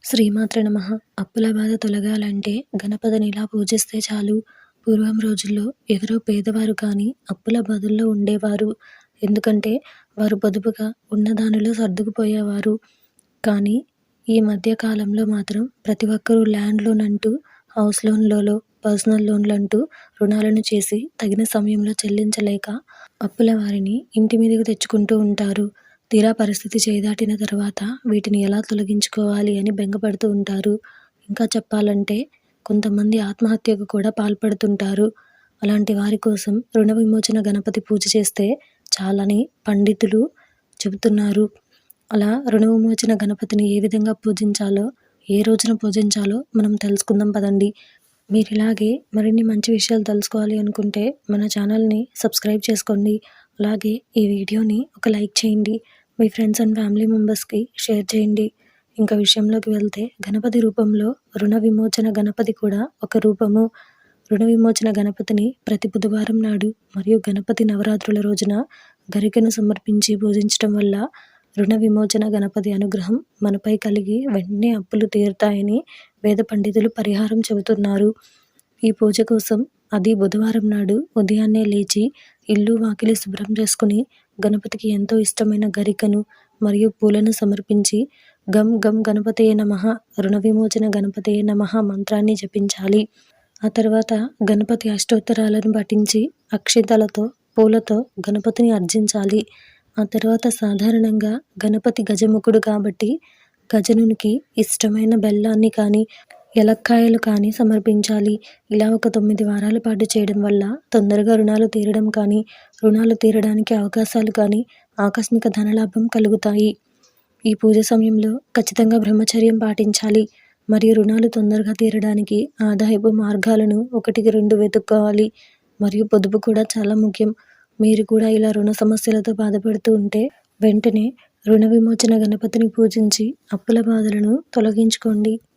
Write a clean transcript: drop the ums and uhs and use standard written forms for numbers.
శ్రీమాత్రే నమః. అప్పుల బాధ తొలగాలంటే గణపతిని ఇలా పూజిస్తే చాలు. పూర్వం రోజుల్లో ఎవరో పేదవారు కానీ అప్పుల బాధల్లో ఉండేవారు. ఎందుకంటే వారు పొదుపుగా ఉన్న దానిలో సర్దుకుపోయేవారు. కానీ ఈ మధ్య కాలంలో మాత్రం ప్రతి ఒక్కరూ ల్యాండ్ లోన్ అంటూ, హౌస్ లోన్‌లలో, పర్సనల్ లోన్‌లంటూ రుణాలను చేసి తగిన సమయంలో చెల్లించలేక అప్పుల వారిని ఇంటి మీదకి తెచ్చుకుంటూ ఉంటారు. తీరా పరిస్థితి చేదాటిన తర్వాత వీటిని ఎలా తొలగించుకోవాలి అని బెంగపడుతూ ఉంటారు. ఇంకా చెప్పాలంటే కొంతమంది ఆత్మహత్యకు కూడా పాల్పడుతుంటారు. అలాంటి వారి కోసం రుణ విమోచన గణపతి పూజ చేస్తే చాలని పండితులు చెబుతున్నారు. అలా రుణ విమోచన గణపతిని ఏ విధంగా పూజించాలో, ఏ రోజున పూజించాలో మనం తెలుసుకుందాం పదండి. మీరిలాగే మరిన్ని మంచి విషయాలు తెలుసుకోవాలి అనుకుంటే మన ఛానల్‌ని సబ్స్క్రైబ్ చేసుకోండి. అలాగే ఈ వీడియోని ఒక లైక్ చేయండి. మీ ఫ్రెండ్స్ అండ్ ఫ్యామిలీ మెంబర్స్‌కి షేర్ చేయండి. ఇంకా విషయంలోకి వెళ్తే గణపతి రూపంలో రుణ విమోచన గణపతి కూడా ఒక రూపము. రుణ విమోచన గణపతిని ప్రతి బుధవారం నాడు మరియు గణపతి నవరాత్రుల రోజున గరికను సమర్పించి పూజించడం వల్ల రుణ విమోచన గణపతి అనుగ్రహం మనపై కలిగి వెంటనే అప్పులు తీరుతాయని వేద పండితులు పరిహారం చెబుతున్నారు. ఈ పూజ కోసం అది బుధవారం నాడు ఉదయాన్నే లేచి ఇల్లు వాకిలి శుభ్రం చేసుకుని గణపతికి ఎంతో ఇష్టమైన గరికను మరియు పూలను సమర్పించి గం గం గణపతయే నమః, రుణ విమోచన గణపతయే నమః మంత్రాన్ని జపించాలి. ఆ తర్వాత గణపతి అష్టోత్తరాలను పఠించి అక్షింతలతో, పూలతో గణపతిని అర్చించాలి. ఆ తర్వాత సాధారణంగా గణపతి గజముఖుడు కాబట్టి గజనునికి ఇష్టమైన బెల్లాన్ని కానీ, ఎలక్కాయలు కానీ సమర్పించాలి. ఇలా ఒక 9 వారాల పాటు చేయడం వల్ల తొందరగా రుణాలు తీరడం కానీ, రుణాలు తీరడానికి అవకాశాలు కానీ, ఆకస్మిక ధనలాభం కలుగుతాయి. ఈ పూజ సమయంలో ఖచ్చితంగా బ్రహ్మచర్యం పాటించాలి. మరియు రుణాలు తొందరగా తీరడానికి ఆదాయపు మార్గాలను 1కి 2 వెతుక్కోవాలి. మరియు పొదుపు కూడా చాలా ముఖ్యం. మీరు కూడా ఇలా రుణ సమస్యలతో బాధపడుతూ ఉంటే వెంటనే రుణ విమోచన గణపతిని పూజించి అప్పుల బాధలను తొలగించుకోండి.